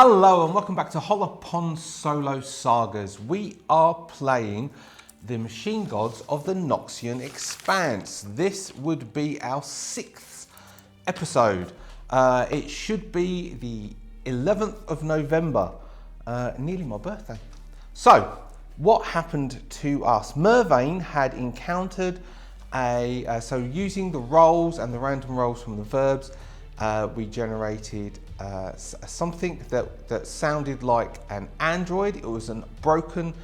Hello and welcome back to Hollowponds Solo Sagas. We are playing the Machine Gods of the Noxian Expanse. This would be our 6th episode. It should be the 11th of November, nearly my birthday. So, what happened to us? Mervain had encountered so using the rolls and the random rolls from the verbs, we generated something that sounded like an android. It was a broken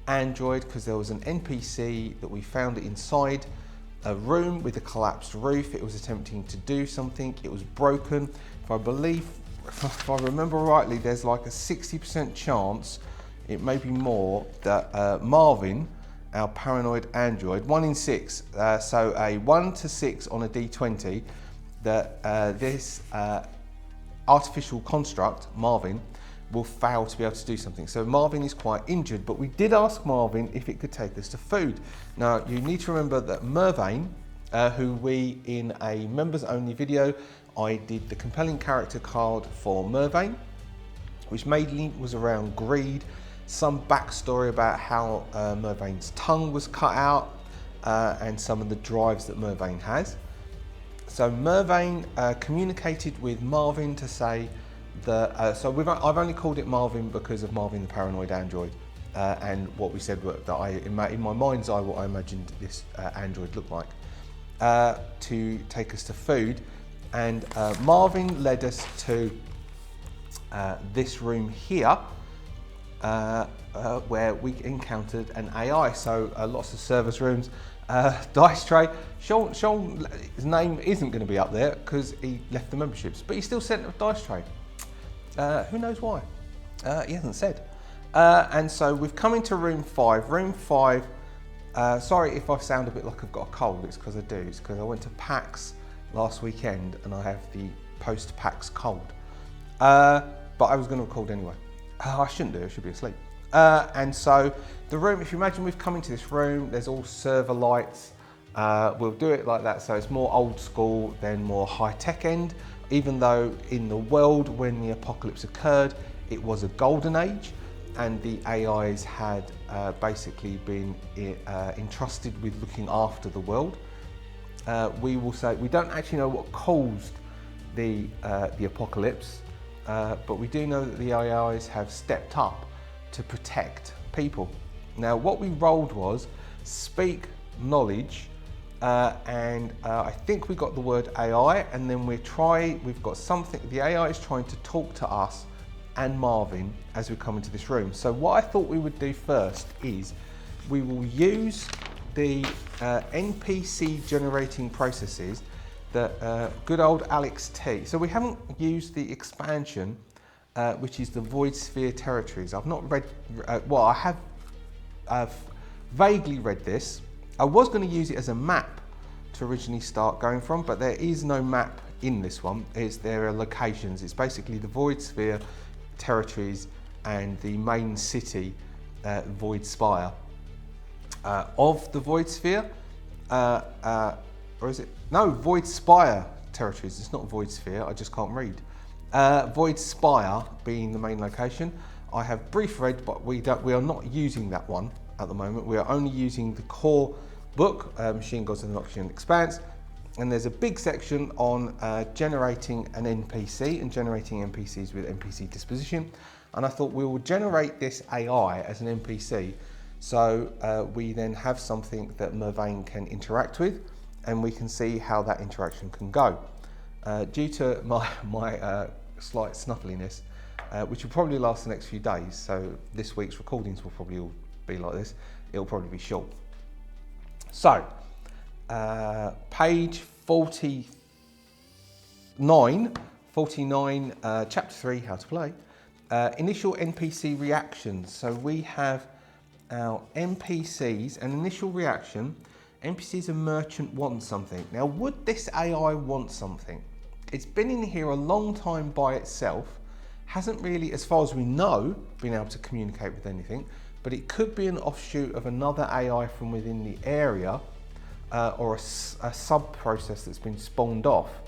android because there was an NPC that we found inside a room with a collapsed roof. It was attempting to do something. It was broken. If I remember rightly, there's like a 60% chance, it may be more, that Marvin, our paranoid android, 1 in 6, so a 1 to 6 on a D20, that this artificial construct, Marvin, will fail to be able to do something. So Marvin is quite injured, but we did ask Marvin if it could take us to food. Now, you need to remember that Mervain, who we, in a members only video, I did the compelling character card for Mervain, which mainly was around greed, some backstory about how Mervain's tongue was cut out, and some of the drives that Mervain has. So Mervain communicated with Marvin to say that, I've only called it Marvin because of Marvin the paranoid android, and what we said that in my mind's eye, what I imagined this android looked like, to take us to food. And Marvin led us to this room here, where we encountered an AI. So lots of service rooms, dice tray. Sean's name isn't going to be up there because he left the memberships, but he still sent a dice tray. Who knows why? He hasn't said. And so we've come into room 5. Room 5, sorry if I sound a bit like I've got a cold, it's because I do. It's because I went to PAX last weekend and I have the post-PAX cold. But I was going to record anyway. I shouldn't do, I should be asleep. And so the room, if you imagine we've come into this room, there's all server lights. We'll do it like that, so it's more old school than more high-tech end, even though in the world when the apocalypse occurred, it was a golden age and the AIs had basically been entrusted with looking after the world. We will say we don't actually know what caused the apocalypse, but we do know that the AIs have stepped up to protect people. Now, what we rolled was speak knowledge, and I think we got the word AI, and then we've got something, the AI is trying to talk to us and Marvin as we come into this room. So what I thought we would do first is we will use the NPC generating processes that good old Alex T. So we haven't used the expansion, which is the Void Sphere territories. I've not read, I have vaguely read this. I was going to use it as a map to originally start going from, but there is no map in this one. There are locations. It's basically the Void Sphere territories and the main city, Void Spire. Of the Void Sphere, or is it? No, Void Spire territories. It's not Void Sphere, I just can't read. Void Spire being the main location. I have brief read, but we are not using that one at the moment. We are only using the core book, Machine Gods of the Noxian Expanse, and there's a big section on generating an NPC and generating NPCs with NPC disposition. And I thought we will generate this AI as an NPC, so we then have something that Mervain can interact with, and we can see how that interaction can go. Due to my slight snuffliness, which will probably last the next few days, so this week's recordings will probably all be like this. It'll probably be short. So, page 49, chapter 3, how to play. Initial NPC reactions. So we have our NPCs, an initial reaction. NPCs and merchant want something. Now, would this AI want something? It's been in here a long time by itself, hasn't really, as far as we know, been able to communicate with anything, but it could be an offshoot of another AI from within the area, or a sub-process that's been spawned off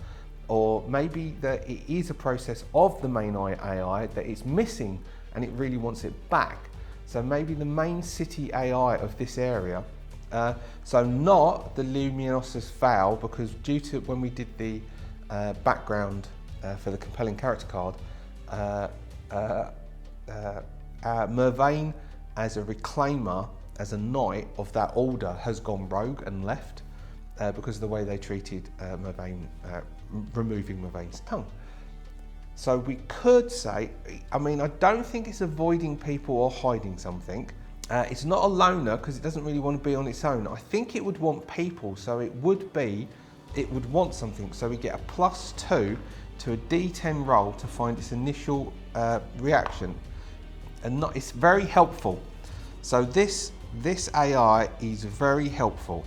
or maybe that it is a process of the main AI that it's missing and it really wants it back. So maybe the main city AI of this area, so not the Luminosus Vow, because due to when we did the background for the compelling character card, Mervain as a reclaimer, as a knight of that order, has gone rogue and left because of the way they treated Mervain, removing Mervain's tongue. So we could say, I mean, I don't think it's avoiding people or hiding something. It's not a loner because it doesn't really want to be on its own. I think it would want people, so it would want something. So we get a +2 to a D10 roll to find its initial reaction. And it's very helpful. So this AI is very helpful.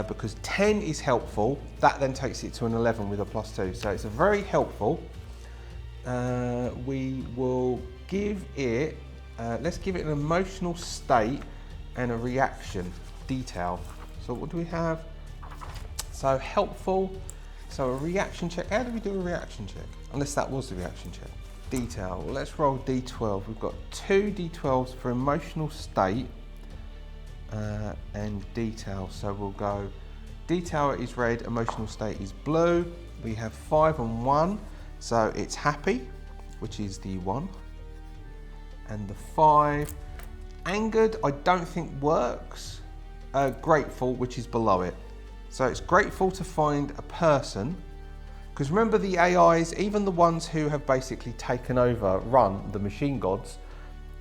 Because 10 is helpful, that then takes it to an 11 with a +2. So it's a very helpful. We will give it, let's give it an emotional state and a reaction detail. So what do we have? So helpful, so a reaction check. How do we do a reaction check? Unless that was the reaction check. Detail, well, let's roll D12. We've got 2 D12s for emotional state. And detail, so we'll go detail is red, emotional state is blue. We have 5 and 1, so it's happy, which is the 1, and the 5. Angered, I don't think works. Grateful, which is below it. So it's grateful to find a person, because remember the AIs, even the ones who have basically taken over, run the machine gods,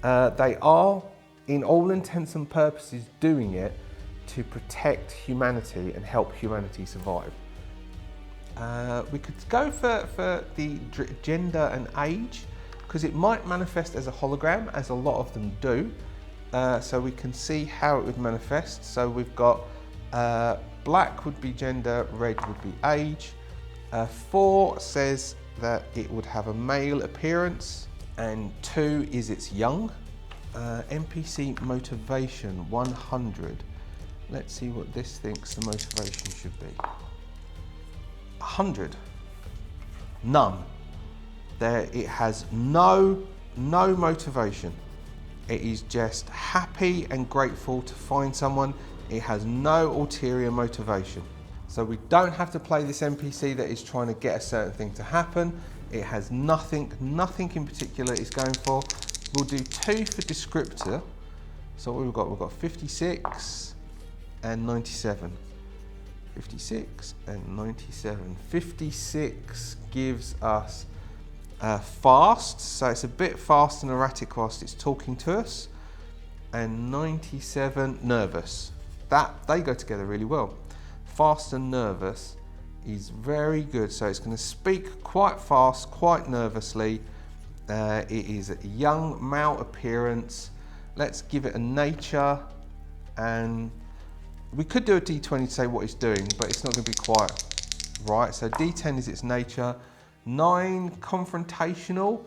they are, in all intents and purposes, doing it to protect humanity and help humanity survive. We could go for the gender and age, because it might manifest as a hologram, as a lot of them do. So we can see how it would manifest. So we've got black would be gender, red would be age. 4 says that it would have a male appearance, and 2 is it's young. NPC motivation 100. Let's see what this thinks the motivation should be. 100. None. There, it has no motivation. It is just happy and grateful to find someone. It has no ulterior motivation. So we don't have to play this NPC that is trying to get a certain thing to happen. It has nothing in particular it's going for. We'll do 2 for descriptor. So what we've got 56 and 97. 56 and 97. 56 gives us fast, so it's a bit fast and erratic whilst it's talking to us. And 97, nervous. They go together really well. Fast and nervous is very good. So it's going to speak quite fast, quite nervously. It is a young male appearance. Let's give it a nature, and we could do a D20 to say what it's doing, but it's not going to be quite right. So D10 is its nature. 9, confrontational.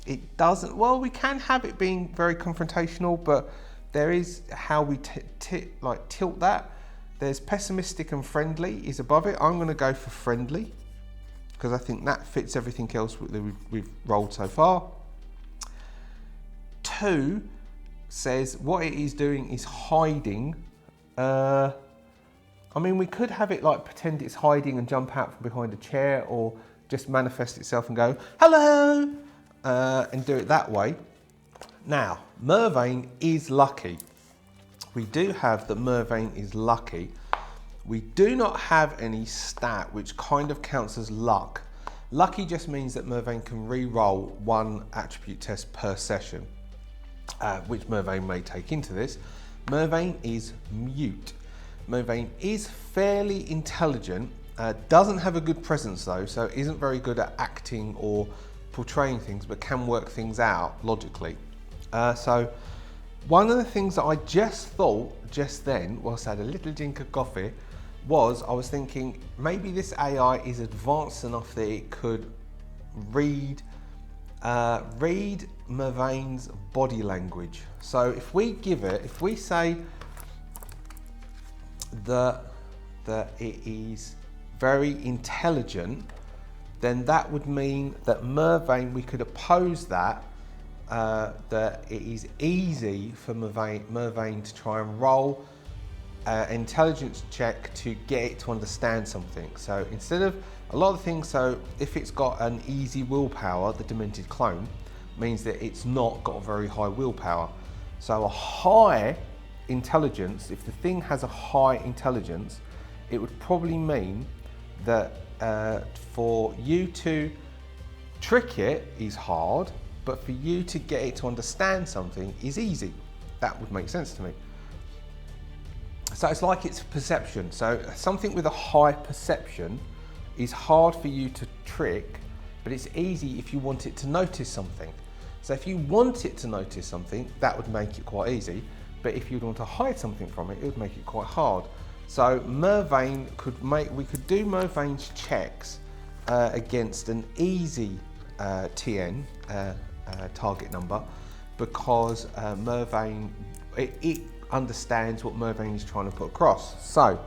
It doesn't, well, we can have it being very confrontational, but there is how we tilt that. There's pessimistic and friendly is above it. I'm going to go for friendly, because I think that fits everything else that we've rolled so far. 2 says what it is doing is hiding. I mean, we could have it like pretend it's hiding and jump out from behind a chair, or just manifest itself and go, hello, and do it that way. Now, Mervain is lucky. We do have that Mervain is lucky. We do not have any stat which kind of counts as luck. Lucky just means that Mervain can re-roll 1 attribute test per session, which Mervain may take into this. Mervain is mute. Mervain is fairly intelligent, doesn't have a good presence though, so isn't very good at acting or portraying things, but can work things out logically. So one of the things that I just thought just then, whilst I had a little drink of coffee, was I was thinking maybe this AI is advanced enough that it could read Mervain's body language. So if we give it, if we say that it is very intelligent, then that would mean that Mervain, we could oppose that, that it is easy for Mervain to try and roll an intelligence check to get it to understand something. So instead of a lot of things, so if it's got an easy willpower, the demented clone, means that it's not got a very high willpower. So a high intelligence, if the thing has a high intelligence, it would probably mean that for you to trick it is hard, but for you to get it to understand something is easy. That would make sense to me. So it's like it's perception. So something with a high perception is hard for you to trick, but it's easy if you want it to notice something. So if you want it to notice something, that would make it quite easy. But if you'd want to hide something from it, it would make it quite hard. So Mervain we could do Mervain's checks against an easy TN target number, because Mervain, it understands what Mervain is trying to put across. So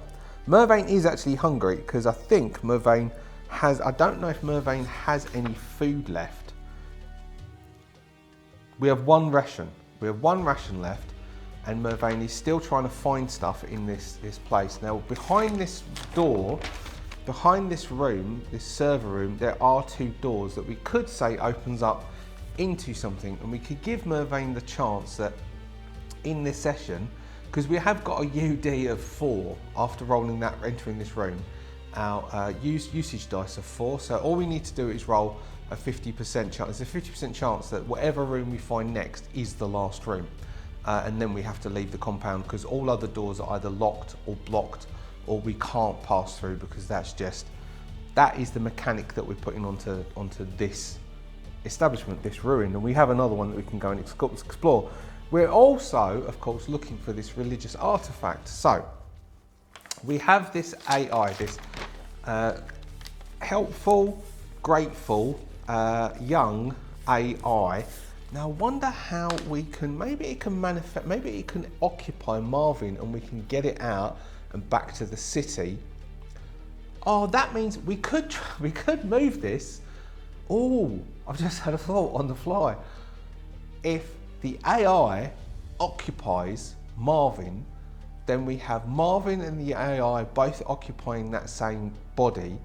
Mervain is actually hungry, because I think Mervain has, I don't know if Mervain has any food left. We have one ration left, and Mervain is still trying to find stuff in this place. Now behind this door, behind this room, this server room, there are two doors that we could say opens up into something, and we could give Mervain the chance that in this session, because we have got a UD of 4 after rolling that, entering this room, our usage dice are 4, so all we need to do is roll a 50% chance. There's a 50% chance that whatever room we find next is the last room, and then we have to leave the compound, because all other doors are either locked or blocked, or we can't pass through, because that is the mechanic that we're putting onto this establishment, this ruin. And we have another one that we can go and explore. We're also, of course, looking for this religious artifact. So we have this AI, this helpful, grateful, young AI. Now I wonder how we can, maybe it can occupy Marvin, and we can get it out and back to the city. Oh, that means we could move this. Oh, I've just had a thought on the fly. If the AI occupies Marvin, then we have Marvin and the AI both occupying that same body,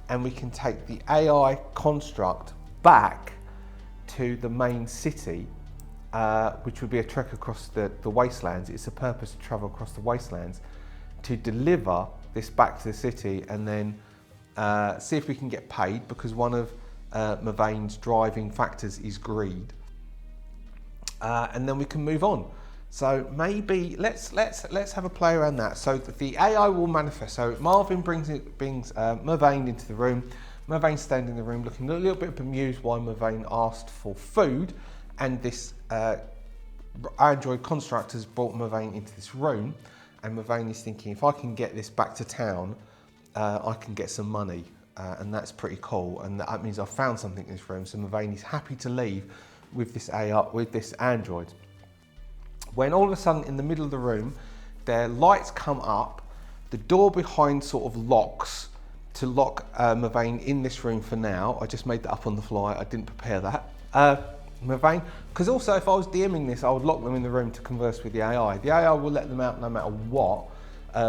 and we can take the AI construct back to the main city, which would be a trek across the wastelands. It's a purpose to travel across the wastelands to deliver this back to the city, and then see if we can get paid, because one of Mervain's driving factors is greed, and then we can move on. So maybe let's have a play around that. So the AI will manifest. So Marvin brings Mervain into the room. Mervain's standing in the room looking a little bit bemused why Mervain asked for food, and this android construct has brought Mervain into this room, and Mervain is thinking, if I can get this back to town, I can get some money, and that's pretty cool, and that means I've found something in this room. So Mervain is happy to leave with this AI, with this android. When all of a sudden in the middle of the room, their lights come up, the door behind sort of locks to lock Mervain in this room for now. I just made that up on the fly, I didn't prepare that. Mervain, because also if I was DMing this, I would lock them in the room to converse with the AI. The AI will let them out no matter what,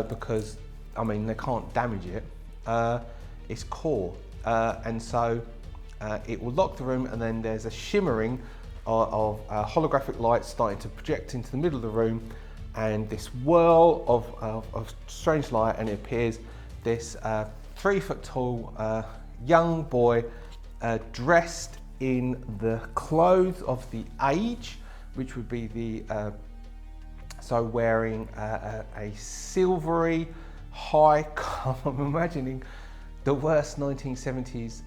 because, I mean, they can't damage it. It's core, and so it will lock the room, and then there's a shimmering of holographic lights starting to project into the middle of the room, and this whirl of strange light, and it appears this 3 foot tall young boy dressed in the clothes of the age, which would be the so wearing a silvery high I'm imagining the worst 1970s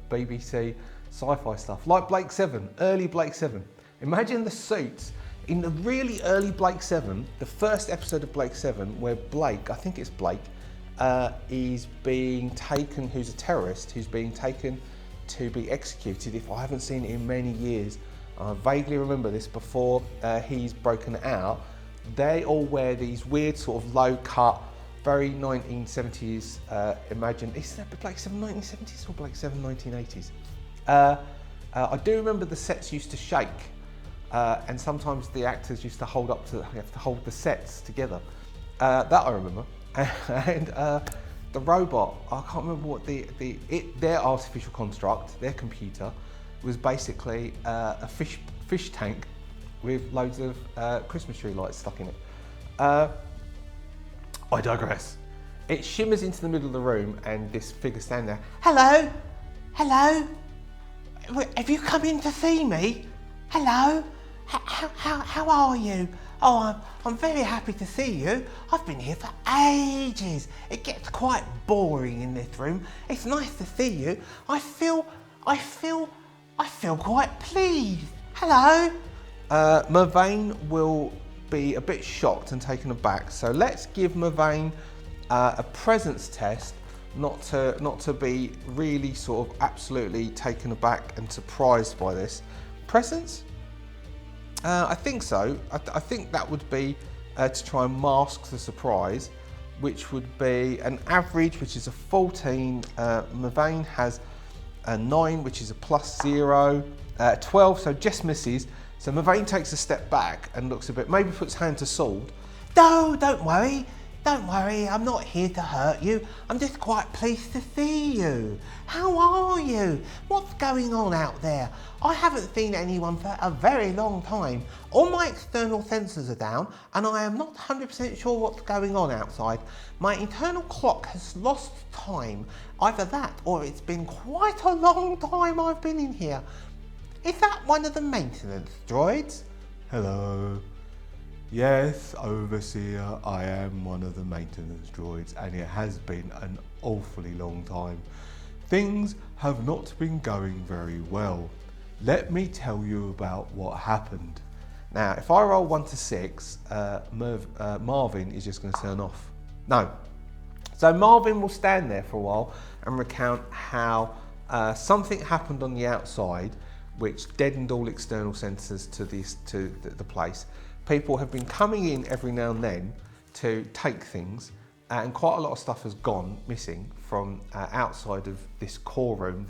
BBC sci-fi stuff, like Blake 7, early Blake 7. Imagine the suits in the really early Blake 7, the first episode of Blake 7, where Blake, I think it's Blake, is being taken, who's a terrorist, who's being taken to be executed. If I haven't seen it in many years, I vaguely remember this before he's broken out. They all wear these weird sort of low cut very 1970s. Imagine, is that Blake 7 1970s or Blake 7 1980s? I do remember the sets used to shake, and sometimes the actors used to hold the sets together. That I remember. And the robot, I can't remember what their artificial construct, their computer, was basically a fish tank with loads of Christmas tree lights stuck in it. I digress. It shimmers into the middle of the room, and this figure standing there. Hello, hello. Have you come in to see me? Hello. How are you? Oh, I'm very happy to see you. I've been here for ages. It gets quite boring in this room. It's nice to see you. I feel quite pleased. Hello. Mervain will be a bit shocked and taken aback. So let's give Mervain a presence test, not to be really sort of absolutely taken aback and surprised by this. Presence? I think so. I think that would be to try and mask the surprise, which would be an average, which is a 14. Mervain has a 9, which is a +0. 12, so just misses. So Mervain takes a step back and looks a bit, maybe puts hand to sword. No, don't worry. Don't worry, I'm not here to hurt you. I'm just quite pleased to see you. How are you? What's going on out there? I haven't seen anyone for a very long time. All my external sensors are down, and I am not 100% sure what's going on outside. My internal clock has lost time. Either that, or it's been quite a long time I've been in here. Is that one of the maintenance droids? Hello. Yes, Overseer, I am one of the maintenance droids, and it has been an awfully long time. Things have not been going very well. Let me tell you about what happened. Now, if I roll 1 to 6, Marvin is just going to turn off. No. So Marvin will stand there for a while and recount how something happened on the outside which deadened all external sensors to the place. People have been coming in every now and then to take things, and quite a lot of stuff has gone missing from outside of this core room.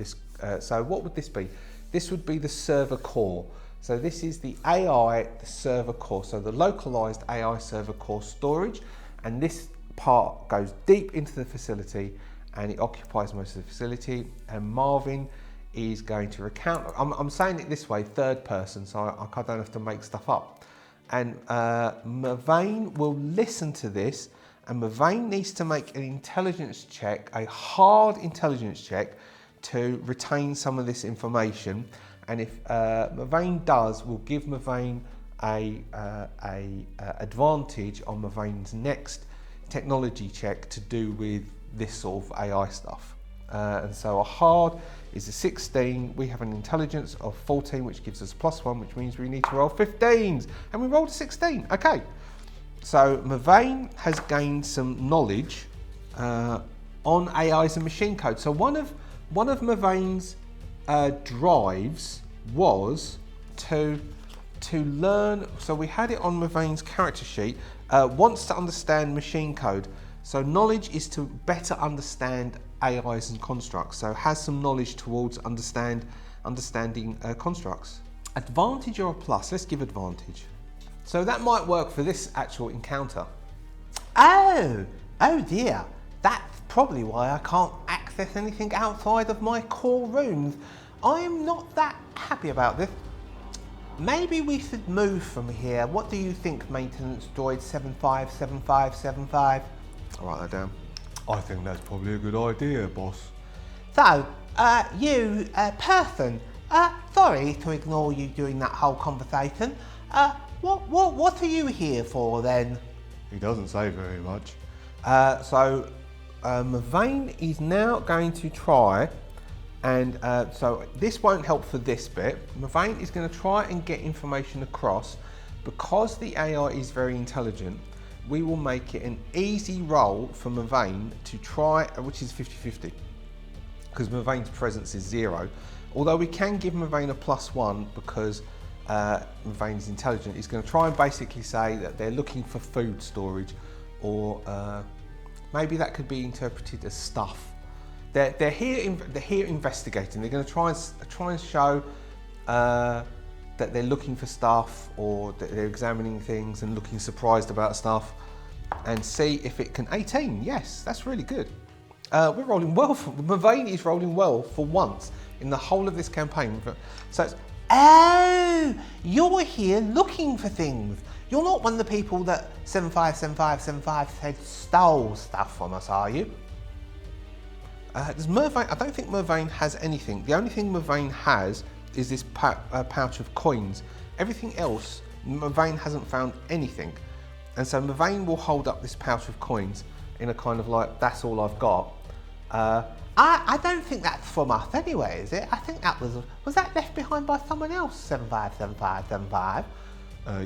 So what would this be? This would be the server core. So this is the AI, the server core. So the localized AI server core storage, and this part goes deep into the facility and it occupies most of the facility. And Marvin is going to recount, I'm saying it this way, third person, so I don't have to make stuff up. And Mervain will listen to this, and Mervain needs to make an intelligence check, a hard intelligence check, to retain some of this information. And if Mervain does, we'll give Mervain a advantage on Mervain's next technology check to do with this sort of AI stuff. And so a hard is a 16. We have an intelligence of 14, which gives us +1, which means we need to roll 15s. And we rolled a 16. Okay. So Mervain has gained some knowledge on AIs and machine code. So one of Mervain's drives was to learn. So we had it on Mervain's character sheet. Wants to understand machine code. So knowledge is to better understand AIs and constructs, so has some knowledge towards understanding constructs. Advantage or a plus? Let's give advantage. So that might work for this actual encounter. Oh dear. That's probably why I can't access anything outside of my core rooms. I'm not that happy about this. Maybe we should move from here. What do you think, maintenance droid 757575? I'll write that down. I think that's probably a good idea, boss. So, you person, sorry to ignore you during that whole conversation. What are you here for then? He doesn't say very much. So Mervain is now going to try, and so this won't help for this bit. Mervain is going to try and get information across. Because the AI is very intelligent, we will make it an easy roll for Mervain to try, which is 50-50, because Mervain's presence is 0. Although we can give Mervain a +1 because Mervain's intelligent. He's going to try and basically say that they're looking for food storage or maybe that could be interpreted as stuff. They're here investigating. They're going to try and show that they're looking for stuff, or that they're examining things and looking surprised about stuff, and see if it can. 18, yes, that's really good. We're rolling well. Mervain is rolling well for once in the whole of this campaign. So it's, oh, you're here looking for things. You're not one of the people that 757575 said stole stuff from us, are you? Does Mervain? I don't think Mervain has anything. The only thing Mervain has is this pouch of coins. Everything else, Mervain hasn't found anything. And so Mervain will hold up this pouch of coins in a kind of like, that's all I've got. I don't think that's from us anyway, is it? I think that was that left behind by someone else, 757575?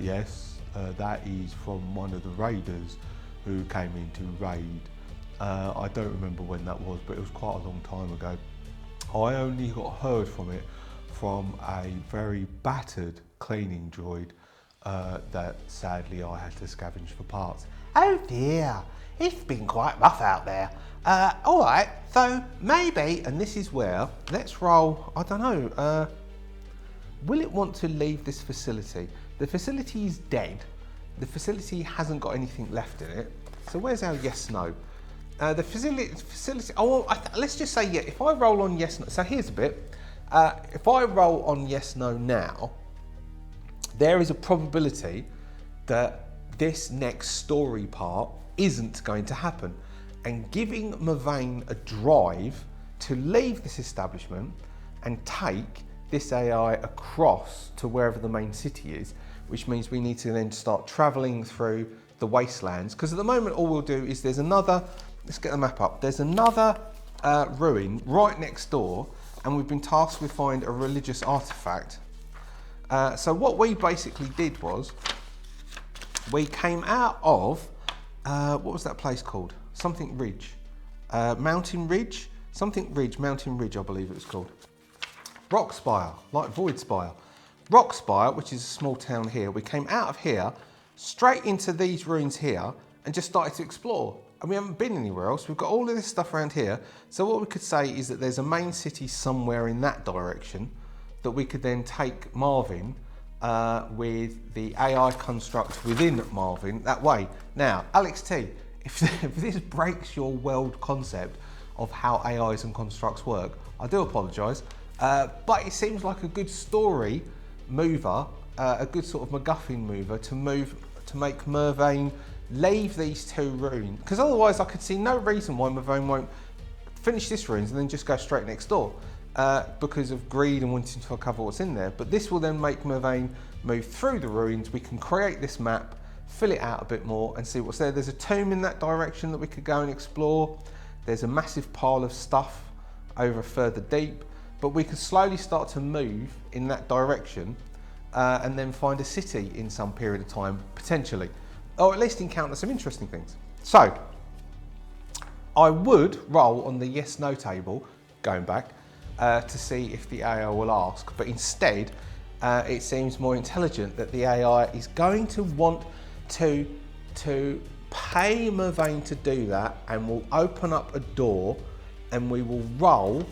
Yes, that is from one of the raiders who came in to raid. I don't remember when that was, but it was quite a long time ago. I only got heard from it from a very battered cleaning droid that sadly I had to scavenge for parts. Oh dear, it's been quite rough out there. All right, so maybe, and this is where, let's roll, I don't know, will it want to leave this facility? The facility is dead. The facility hasn't got anything left in it. So where's our yes, no? The facility, let's just say, yeah, if I roll on yes, no, so here's a bit. If I roll on yes, no now, there is a probability that this next story part isn't going to happen. And giving Mervain a drive to leave this establishment and take this AI across to wherever the main city is, which means we need to then start traveling through the wastelands. Because at the moment, all we'll do is there's another, let's get the map up. There's another ruin right next door, and we've been tasked with finding a religious artifact. So what we basically did was, we came out of, what was that place called? Something Ridge. Mountain Ridge? Something Ridge, Mountain Ridge, I believe it was called. Rockspire, like Voidspire. Rockspire, which is a small town here, we came out of here, straight into these ruins here, and just started to explore. And we haven't been anywhere else. We've got all of this stuff around here. So what we could say is that there's a main city somewhere in that direction that we could then take Marvin with the AI construct within Marvin that way. Now, Alex T, if this breaks your world concept of how AIs and constructs work, I do apologise, but it seems like a good story mover, a good sort of MacGuffin mover to make Mervain leave these two ruins, because otherwise I could see no reason why Mervain won't finish this ruins and then just go straight next door, because of greed and wanting to uncover what's in there. But this will then make Mervain move through the ruins. We can create this map, fill it out a bit more and see what's there. There's a tomb in that direction that we could go and explore. There's a massive pile of stuff over further deep, but we could slowly start to move in that direction and then find a city in some period of time, potentially, or at least encounter some interesting things. So I would roll on the yes no table, going back, to see if the AI will ask, but instead it seems more intelligent that the AI is going to want to pay Mervain to do that, and we'll open up a door and we will roll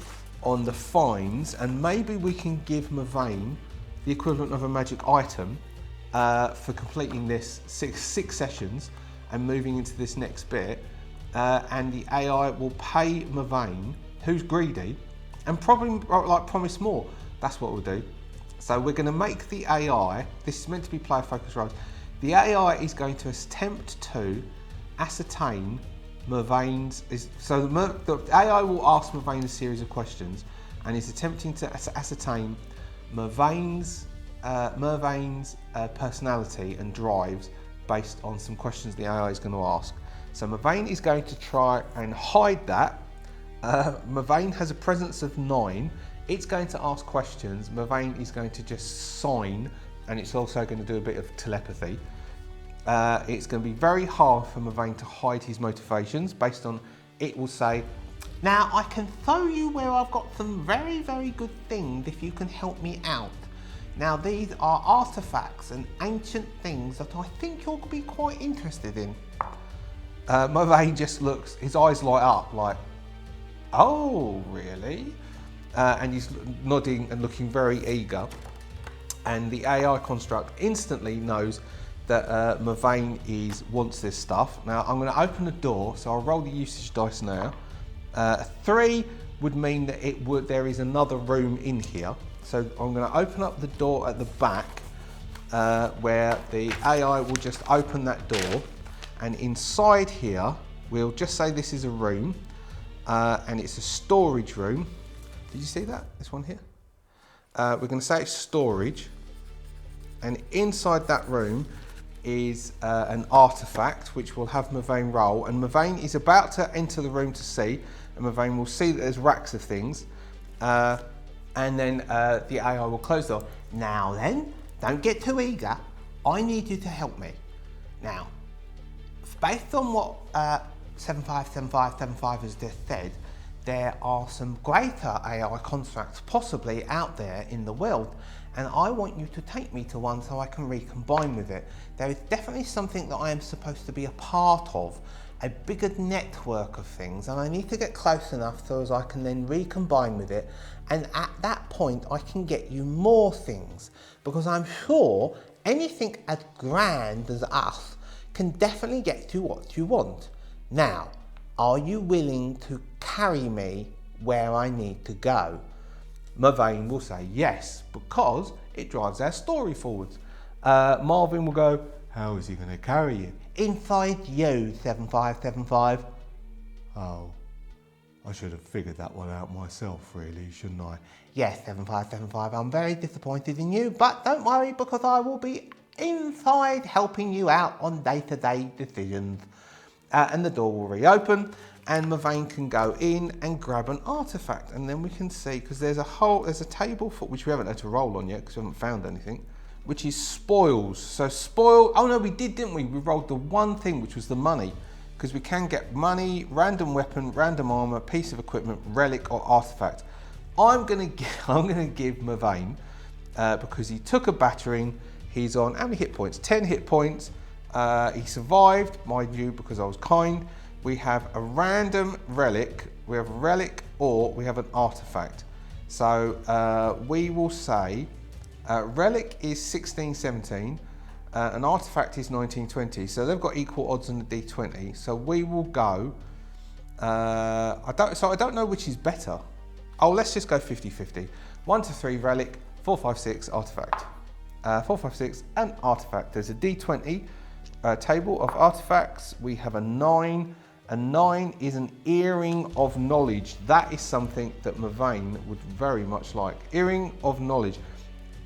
on the finds, and maybe we can give Mervain the equivalent of a magic item for completing this six sessions and moving into this next bit, and the AI will pay Mervain, who's greedy, and probably like promise more. That's what we'll do. So we're going to make the AI, this is meant to be player focused roles, the AI is going to attempt to ascertain Mervain's, so the AI will ask Mervain a series of questions, and is attempting to ascertain Mervain's personality and drives based on some questions the AI is going to ask. So Mervain is going to try and hide that. Mervain has a presence of 9. It's going to ask questions. Mervain is going to just sign, and it's also going to do a bit of telepathy. It's going to be very hard for Mervain to hide his motivations based on, it will say, now I can show you where I've got some very, very good things if you can help me out. Now these are artifacts and ancient things that I think you'll be quite interested in. Mavane just looks, his eyes light up like, oh, really? And he's nodding and looking very eager. And the AI construct instantly knows that Mavane wants this stuff. Now I'm going to open the door, so I'll roll the usage dice now. 3 would mean that there is another room in here. So I'm going to open up the door at the back, where the AI will just open that door. And inside here, we'll just say this is a room, and it's a storage room. Did you see that? This one here? We're going to say it's storage. And inside that room is an artifact, which will have Mavane roll. And Mavane is about to enter the room to see, and Mavane will see that there's racks of things. And then the AI will close the door. Now then, don't get too eager. I need you to help me. Now, based on what 757575 has just said, there are some greater AI constructs possibly out there in the world, and I want you to take me to one so I can recombine with it. There is definitely something that I am supposed to be a part of, a bigger network of things, and I need to get close enough so as I can then recombine with it, and at that point I can get you more things, because I'm sure anything as grand as us can definitely get you what you want. Now, are you willing to carry me where I need to go? Mavane will say yes, because it drives our story forwards. Marvin will go, how is he going to carry you? Inside you, 7575. Oh, I should have figured that one out myself, really, shouldn't I? Yes, 7575, I'm very disappointed in you, but don't worry, because I will be inside helping you out on day-to-day decisions. And the door will reopen, and Mavane can go in and grab an artifact, and then we can see, because there's a table for which we haven't had to roll on yet because we haven't found anything, which is spoils. So oh no, we did, didn't we? We rolled the one thing, which was the money, because we can get money, random weapon, random armor, piece of equipment, relic, or artifact. I'm gonna give Mavane, because he took a battering. He's on how many hit points? 10 hit points. He survived, mind you, because I was kind. We have a random relic, we have a relic, or we have an artifact. So we will say relic is 1617, an artifact is 1920. So they've got equal odds on the D20. So we will go. I don't know which is better. Oh, let's just go 50-50. 1 to 3 relic, 4, 5, 6 artifact. 4, 5, 6 an artifact. There's a D20. Table of artifacts, we have a 9. A 9 is an earring of knowledge. That is something that Mavane would very much like. Earring of knowledge.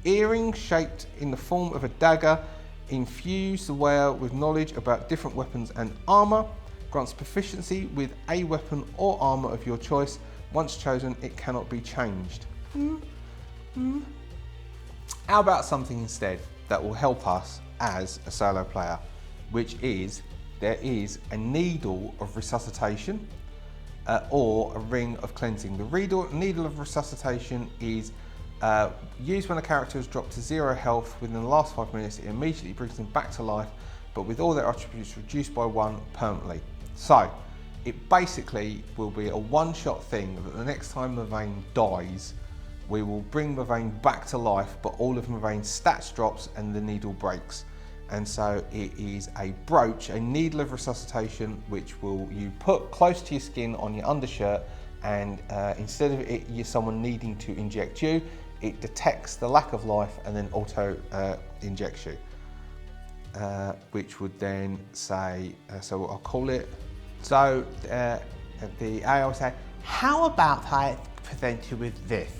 Earring shaped in the form of a dagger, infuse the wearer with knowledge about different weapons and armor. Grants proficiency with a weapon or armor of your choice. Once chosen, it cannot be changed. How about something instead that will help us as a solo player, which is, there is a needle of resuscitation or a ring of cleansing. The needle of resuscitation is used when a character is dropped to 0 health within the last 5 minutes. It immediately brings them back to life, but with all their attributes reduced by 1 permanently. So it basically will be a one-shot thing that the next time Mavane dies, we will bring Mavane back to life, but all of Mavane's stats drops and the needle breaks. And so it is a brooch, a needle of resuscitation, which you put close to your skin on your undershirt, and instead of someone needing to inject you, it detects the lack of life and then auto injects you. Which would then say, so I'll call it, so the AI will say, how about I present you with this?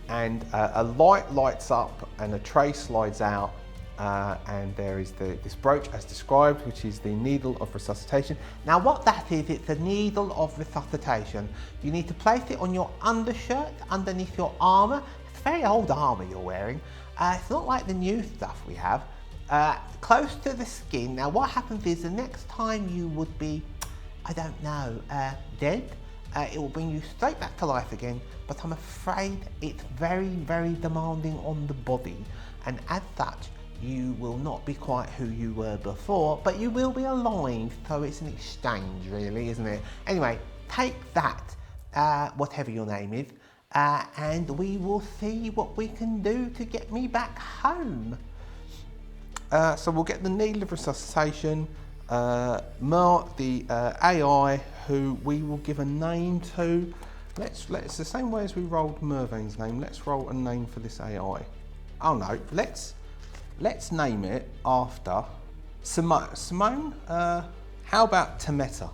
And a light lights up and a tray slides out, and there is this brooch as described, which is the needle of resuscitation. Now what that is, it's a needle of resuscitation. You need to place it on your undershirt underneath your armour. It's very old armour you're wearing. It's not like the new stuff we have. Close to the skin. Now what happens is the next time you would be, I don't know, dead, it will bring you straight back to life again, but I'm afraid it's very, very demanding on the body, and as such, you will not be quite who you were before, but you will be alive, so it's an exchange really, isn't it? Anyway, take that, whatever your name is, and we will see what we can do to get me back home. So we'll get the needle of resuscitation, mark the AI who we will give a name to. Let's the same way as we rolled Mervain's name, let's roll a name for this AI. Oh no, let's name it after Simone. How about Temeta?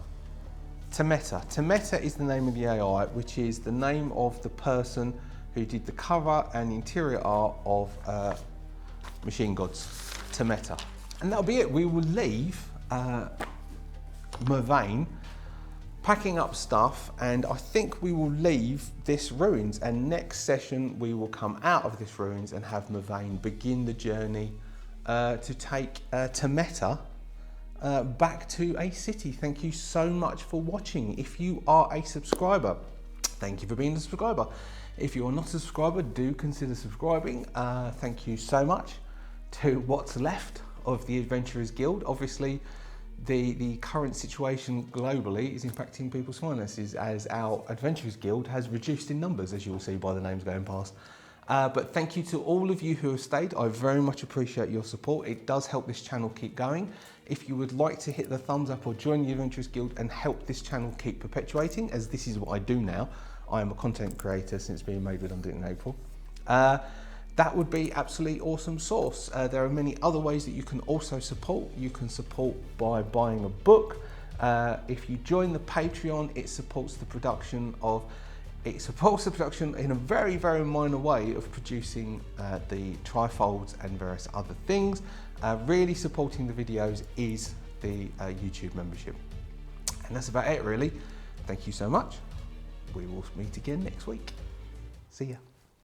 Temeta is the name of the AI, which is the name of the person who did the cover and the interior art of Machine Gods, Temeta. And that'll be it. We will leave Mervain packing up stuff, and I think we will leave this ruins, and next session we will come out of this ruins and have Mervain begin the journey to take Temeta back to a city. Thank you so much for watching. If you are a subscriber, thank you for being a subscriber. If you are not a subscriber, do consider subscribing. Thank you so much to what's left of the Adventurers Guild. Obviously, the current situation globally is impacting people's finances as our Adventurers Guild has reduced in numbers, as you will see by the names going past. But thank you to all of you who have stayed. I very much appreciate your support. It does help this channel keep going. If you would like to hit the thumbs up or join the Adventurers Guild and help this channel keep perpetuating, as this is what I do now. I am a content creator since being made redundant in April. That would be absolutely awesome sauce. There are many other ways that you can also support. You can support by buying a book. If you join the Patreon, it supports the production in a very, very minor way of producing the trifolds and various other things. Really supporting the videos is the YouTube membership. And that's about it really. Thank you so much. We will meet again next week. See ya.